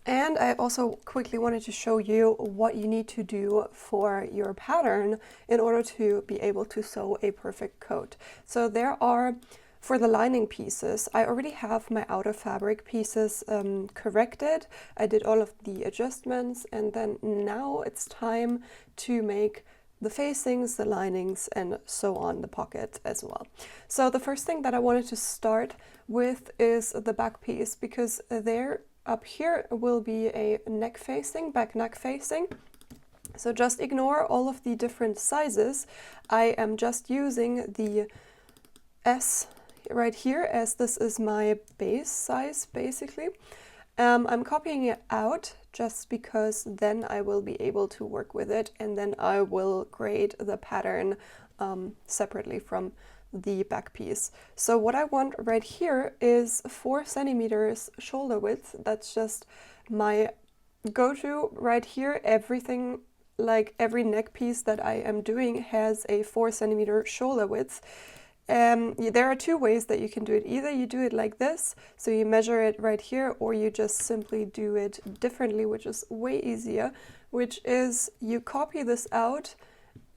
And I also quickly wanted to show you what you need to do for your pattern in order to be able to sew a perfect coat. So there are, for the lining pieces, I already have my outer fabric pieces corrected. I did all of the adjustments, and then now it's time to make the facings, the linings, and so on, the pocket as well. So the first thing that I wanted to start with is the back piece, because there up here will be a neck facing, back neck facing. So just ignore all of the different sizes. I am just using the S right here, as this is my base size basically. I'm copying it out just because then I will be able to work with it, and then I will grade the pattern separately from the back piece. So what I want right here is 4 centimeters shoulder width. That's just my go-to right here. Everything, like every neck piece that I am doing, has a 4 centimeter shoulder width. There are 2 ways that you can do it. Either you do it like this, so you measure it right here, or you just simply do it differently, which is way easier, which is you copy this out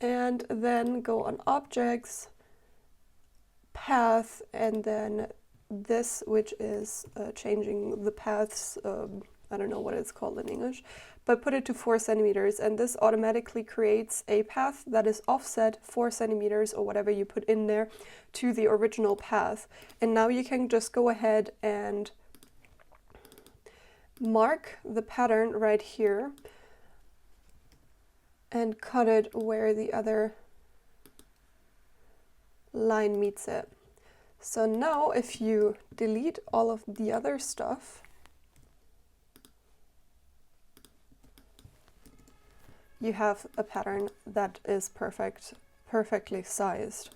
and then go on objects, path, and then this, which is changing the paths, I don't know what it's called in English, but put it to 4 centimeters, and this automatically creates a path that is offset 4 centimeters or whatever you put in there to the original path. And now you can just go ahead and mark the pattern right here and cut it where the other line meets it. So now if you delete all of the other stuff, you have a pattern that is perfectly sized.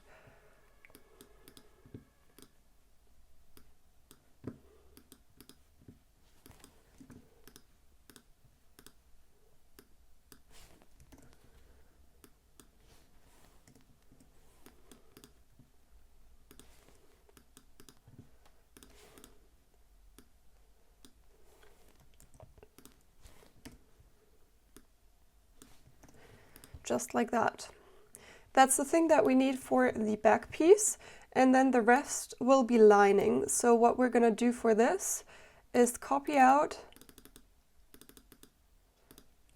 Just like that. That's the thing that we need for the back piece, and then the rest will be lining. So what we're going to do for this is copy out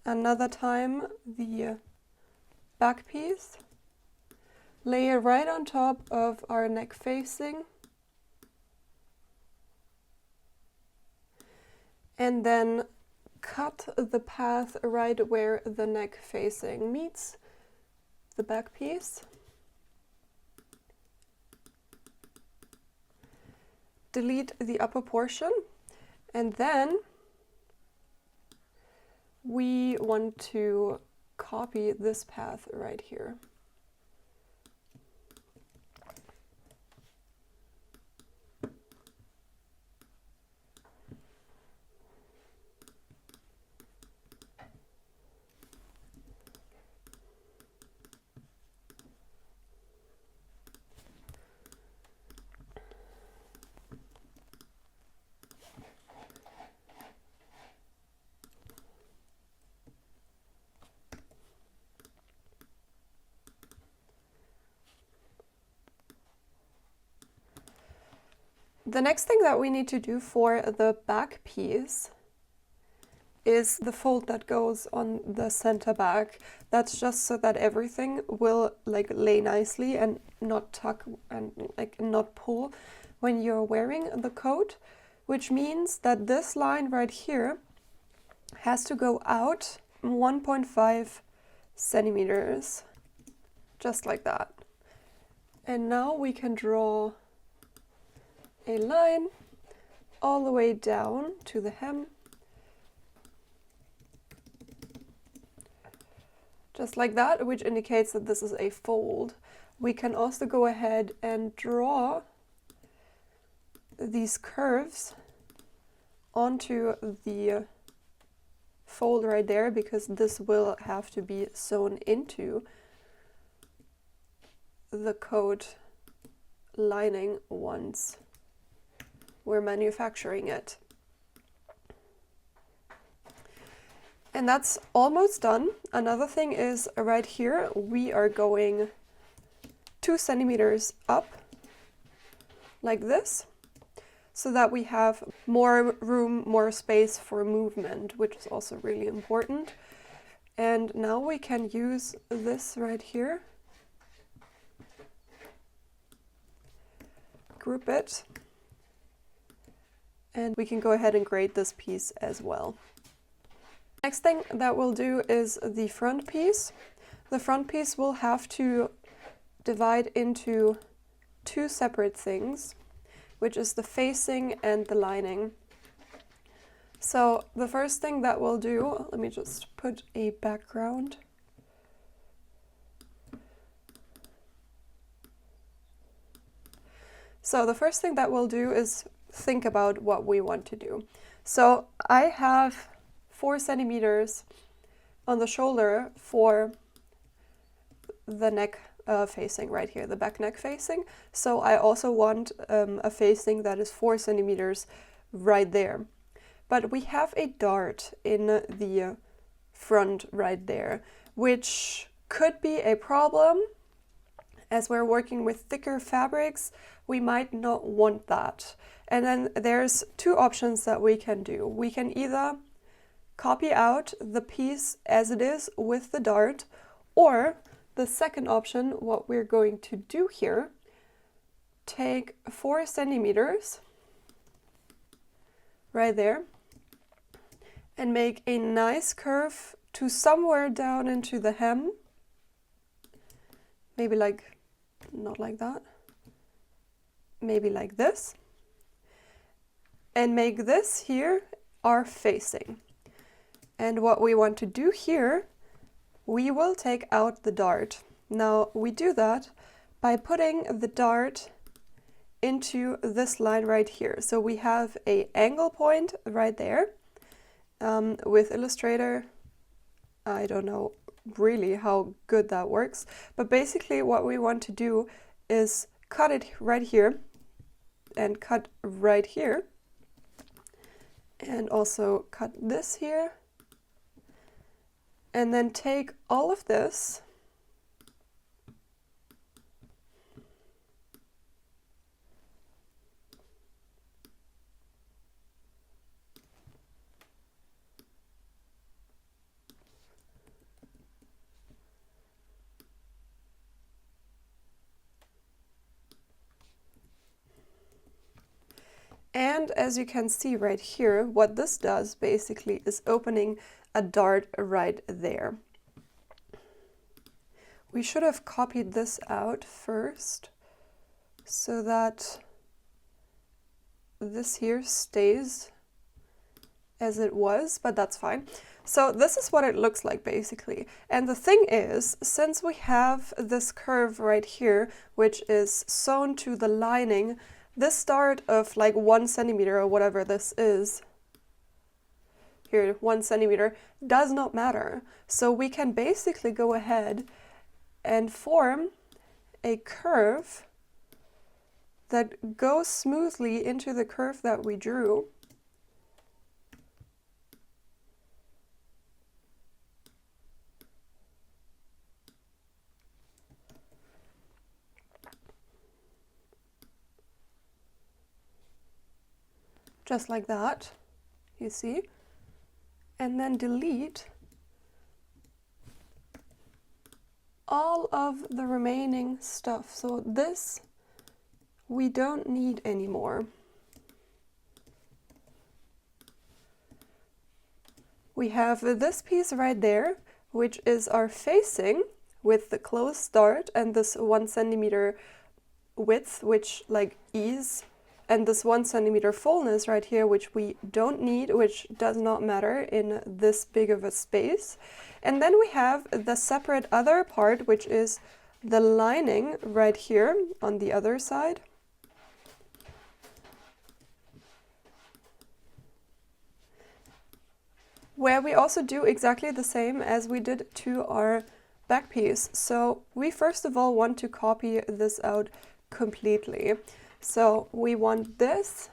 another time the back piece, lay it right on top of our neck facing, and then cut the path right where the neck facing meets the back piece. Delete the upper portion, and then we want to copy this path right here. The next thing that we need to do for the back piece is the fold that goes on the center back. That's just so that everything will like lay nicely and not tuck and like not pull when you're wearing the coat, which means that this line right here has to go out 1.5 centimeters, just like that. And now we can draw a line all the way down to the hem, just like that, which indicates that this is a fold. We can also go ahead and draw these curves onto the fold right there, because this will have to be sewn into the coat lining once we're manufacturing it. And that's almost done. Another thing is right here, we are going 2 centimeters up like this, so that we have more room, more space for movement, which is also really important. And now we can use this right here, group it, and we can go ahead and grade this piece as well. Next thing that we'll do is the front piece. The front piece will have to divide into 2 separate things, which is the facing and the lining. So the first thing that we'll do, let me just put a background. So the first thing that we'll do is think about what we want to do. So I have 4 centimeters on the shoulder for the neck facing right here, the back neck facing. So I also want a facing that is 4 centimeters right there. But we have a dart in the front right there, which could be a problem. As we're working with thicker fabrics, we might not want that. And then there's 2 options that we can do. We can either copy out the piece as it is with the dart, or the second option, what we're going to do here, take 4 centimeters right there and make a nice curve to somewhere down into the hem. Maybe like, not like that, maybe like this. And make this here our facing. And what we want to do here, we will take out the dart. Now we do that by putting the dart into this line right here. So we have an angle point right there. With Illustrator, I don't know really how good that works, but basically what we want to do is cut it right here and cut right here, and also cut this here, and then take all of this and as you can see right here, what this does basically is opening a dart right there. We should have copied this out first so that this here stays as it was, but that's fine. So this is what it looks like basically. And the thing is, since we have this curve right here, which is sewn to the lining, this dart of like 1 centimeter or whatever this is, here 1 centimeter, does not matter. So we can basically go ahead and form a curve that goes smoothly into the curve that we drew. Just like that, you see, and then delete all of the remaining stuff. So this we don't need anymore. We have this piece right there, which is our facing with the closed dart and this 1 centimeter width, which like ease, and this 1 centimeter fullness right here, which we don't need, which does not matter in this big of a space. And then we have the separate other part, which is the lining right here on the other side. Where we also do exactly the same as we did to our back piece. So we first of all want to copy this out completely. So we want this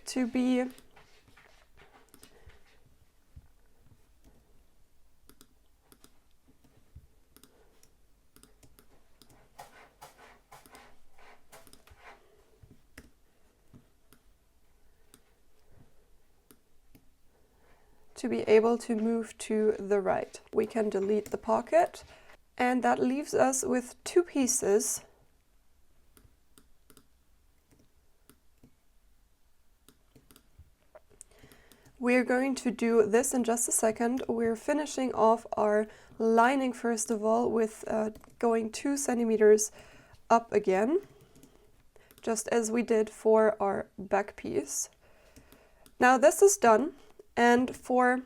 to be to be able to move to the right. We can delete the pocket, and that leaves us with two pieces. We're going to do this in just a second. We're finishing off our lining first of all with going 2 centimeters up again, just as we did for our back piece. Now this is done, and for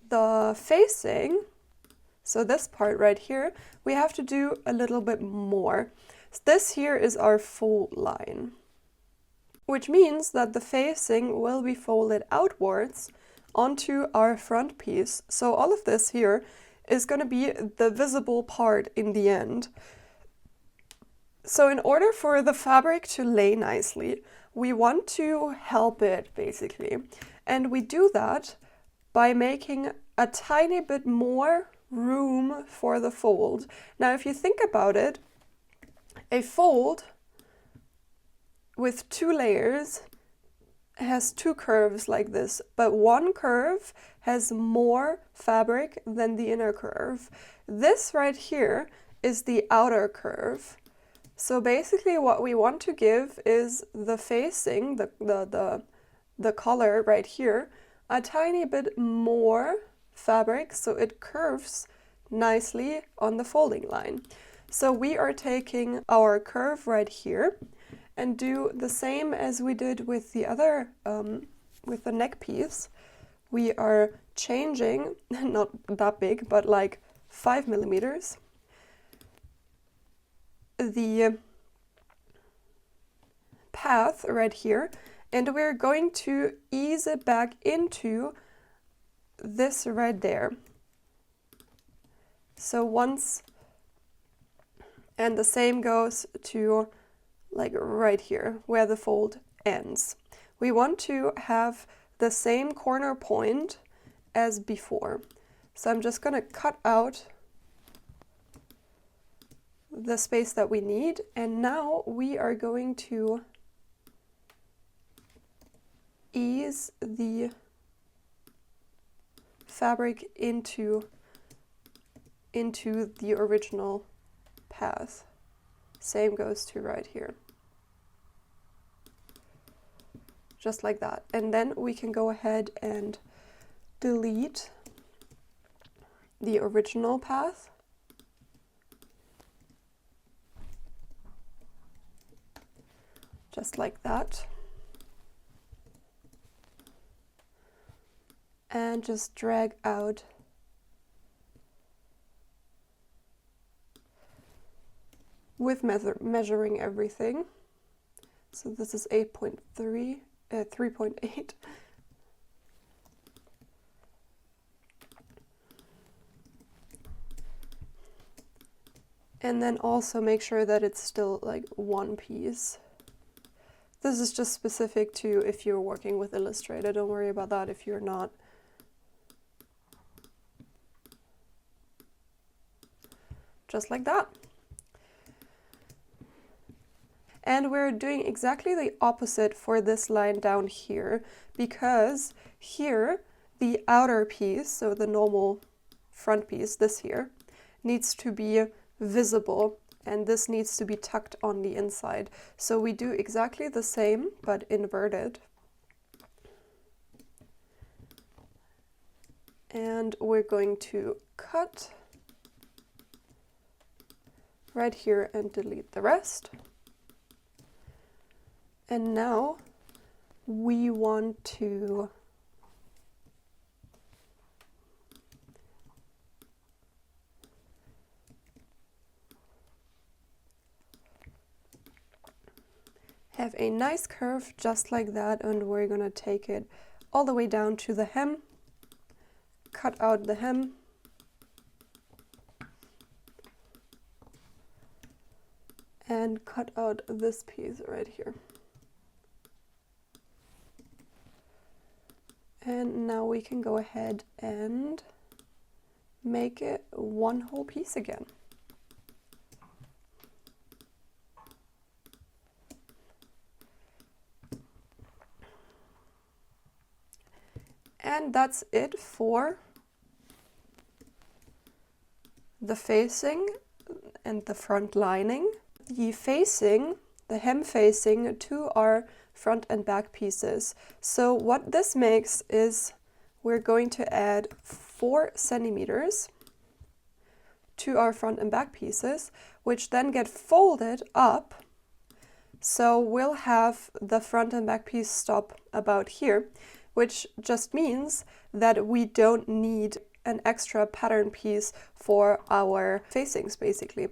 the facing, so this part right here, we have to do a little bit more. This here is our fold line, which means that the facing will be folded outwards onto our front piece. So all of this here is going to be the visible part in the end. So in order for the fabric to lay nicely, we want to help it basically. And we do that by making a tiny bit more room for the fold. Now if you think about it, a fold with 2 layers has 2 curves like this, but one curve has more fabric than the inner curve. This right here is the outer curve. So basically what we want to give is the facing, the collar right here, a tiny bit more fabric so it curves nicely on the folding line. So we are taking our curve right here and do the same as we did with the other, with the neck piece. We are changing, not that big, but like 5 millimeters, the path right here, and we're going to ease it back into this right there. So once, and the same goes to like right here where the fold ends. We want to have the same corner point as before. So I'm just going to cut out the space that we need, and now we are going to ease the fabric into the original path. Same goes to right here. Just like that. And then we can go ahead and delete the original path. Just like that. And just drag out with measuring everything. So this is 3.8. And then also make sure that it's still like one piece. This is just specific to if you're working with Illustrator. Don't worry about that if you're not. Just like that. And we're doing exactly the opposite for this line down here, because here the outer piece, so the normal front piece, this here, needs to be visible, and this needs to be tucked on the inside. So we do exactly the same, but inverted. And we're going to cut right here and delete the rest. And now we want to have a nice curve just like that, and we're going to take it all the way down to the hem, cut out the hem, and cut out this piece right here. And now we can go ahead and make it one whole piece again. And that's it for the facing and the front lining. The facing, the hem facing to our front and back pieces. So what this makes is we're going to add 4 centimeters to our front and back pieces, which then get folded up. So we'll have the front and back piece stop about here, which just means that we don't need an extra pattern piece for our facings, basically.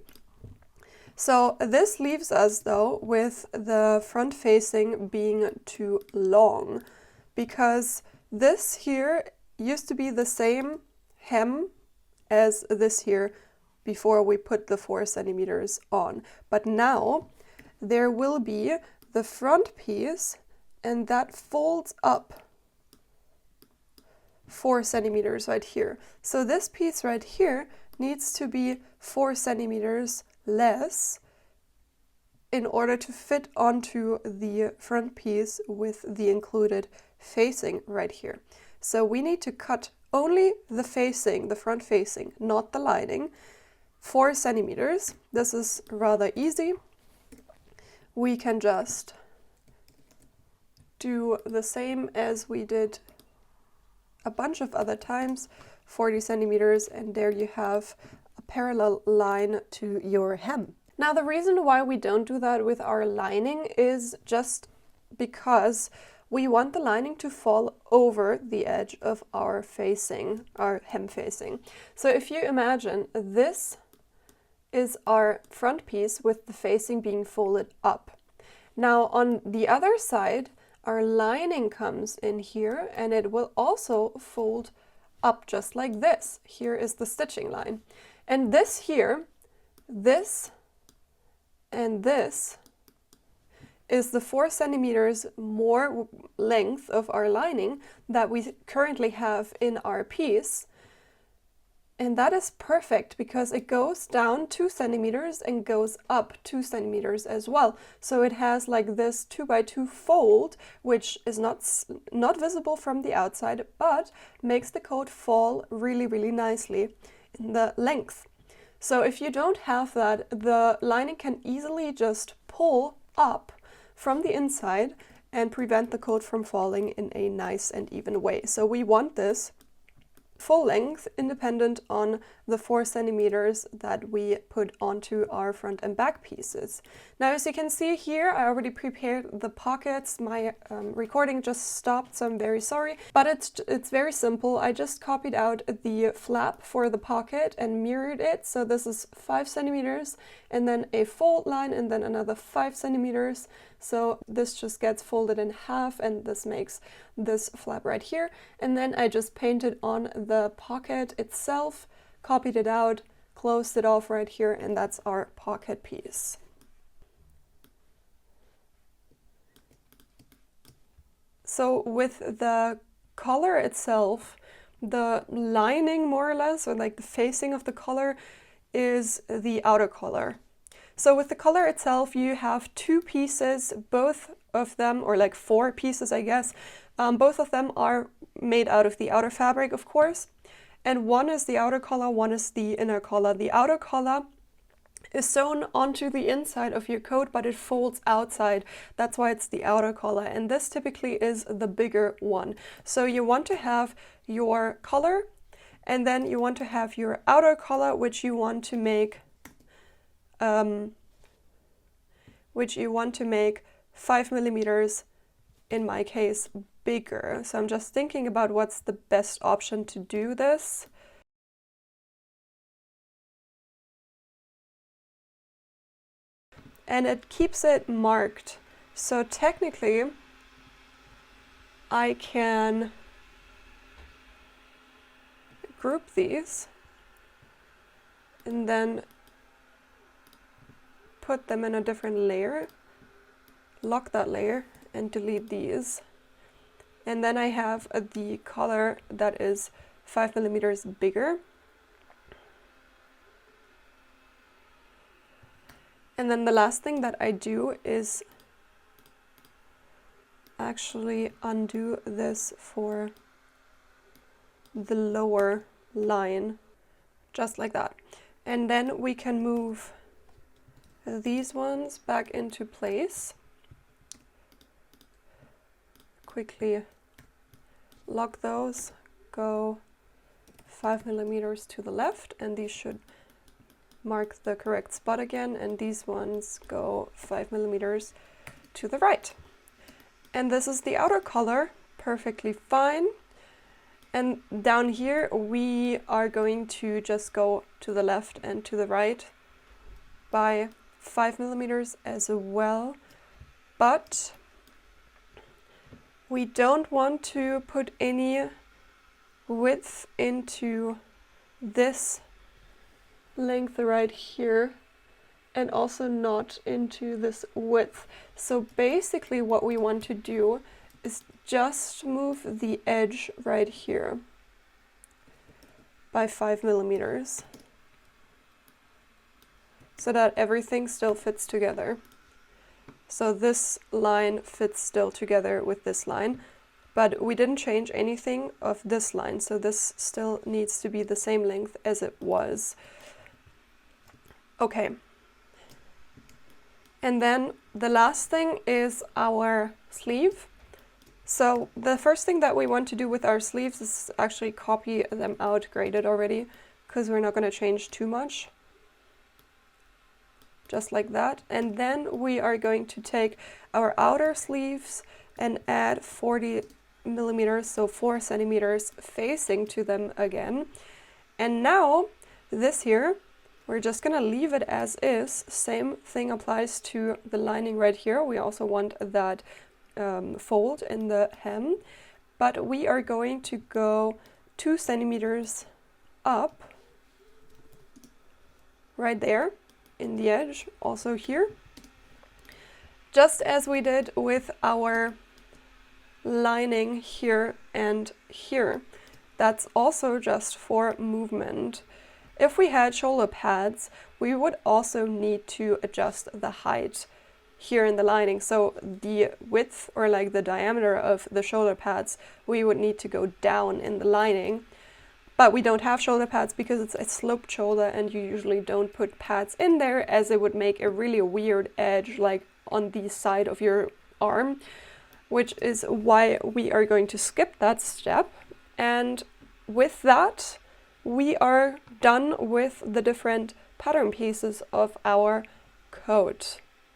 So this leaves us though with the front facing being too long, because this here used to be the same hem as this here before we put the 4 centimeters on. But now there will be the front piece, and that folds up 4 centimeters right here. So this piece right here needs to be 4 centimeters less in order to fit onto the front piece with the included facing right here. So we need to cut only the facing, the front facing, not the lining, 4 centimeters. This is rather easy. We can just do the same as we did a bunch of other times, 40 centimeters, and there you have a parallel line to your hem. Now the reason why we don't do that with our lining is just because we want the lining to fall over the edge of our facing, our hem facing. So if you imagine this is our front piece with the facing being folded up. Now on the other side, our lining comes in here and it will also fold up just like this. Here is the stitching line. And this here, this and this is the 4 centimeters more length of our lining that we currently have in our piece. And that is perfect because it goes down 2 centimeters and goes up 2 centimeters as well. So it has like this 2 by 2 fold, which is not visible from the outside, but makes the coat fall really, really nicely in the length. So if you don't have that, the lining can easily just pull up from the inside and prevent the coat from falling in a nice and even way. So we want this full length, independent on the 4 centimeters that we put onto our front and back pieces. Now, as you can see here, I already prepared the pockets. My recording just stopped, so I'm very sorry, but it's very simple. I just copied out the flap for the pocket and mirrored it. So this is 5 centimeters and then a fold line and then another 5 centimeters. So this just gets folded in half and this makes this flap right here. And then I just painted on the pocket itself, copied it out, closed it off right here, and that's our pocket piece. So with the collar itself, the lining more or less, or like the facing of the collar, is the outer collar. So with the collar itself, you have 2 pieces, both of them, or like 4 pieces, I guess. Both of them are made out of the outer fabric, of course. And one is the outer collar, one is the inner collar. The outer collar is sewn onto the inside of your coat, but it folds outside. That's why it's the outer collar. And this typically is the bigger one. So you want to have your collar, and then you want to have your outer collar, which you want to make 5 millimeters, in my case, bigger. So I'm just thinking about what's the best option to do this. And it keeps it marked. So technically, I can group these and then put them in a different layer, lock that layer and delete these. And then I have the collar that is 5 millimeters bigger. And then the last thing that I do is actually undo this for the lower line, just like that. And then we can move these ones back into place. Quickly lock those, go 5 millimeters to the left, and these should mark the correct spot again, and these ones go 5 millimeters to the right. And this is the outer color, perfectly fine. And down here we are going to just go to the left and to the right by 5 millimeters as well, but we don't want to put any width into this length right here, and also not into this width. So basically what we want to do is just move the edge right here by 5 millimeters so that everything still fits together. So this line fits still together with this line, but we didn't change anything of this line, so this still needs to be the same length as it was. Okay. And then the last thing is our sleeve. So the first thing that we want to do with our sleeves is actually copy them out graded already, because we're not going to change too much. Just like that. And then we are going to take our outer sleeves and add 40 millimeters, so 4 centimeters facing to them again. And now this here, we're just going to leave it as is. Same thing applies to the lining right here. We also want that fold in the hem, but we are going to go 2 centimeters up right there in the edge, also here, just as we did with our lining here and here. That's also just for movement. If we had shoulder pads, we would also need to adjust the height here in the lining. So the width, or like the diameter of the shoulder pads, we would need to go down in the lining. But we don't have shoulder pads because it's a sloped shoulder, and you usually don't put pads in there, as it would make a really weird edge like on the side of your arm, which is why we are going to skip that step. And with that, we are done with the different pattern pieces of our coat.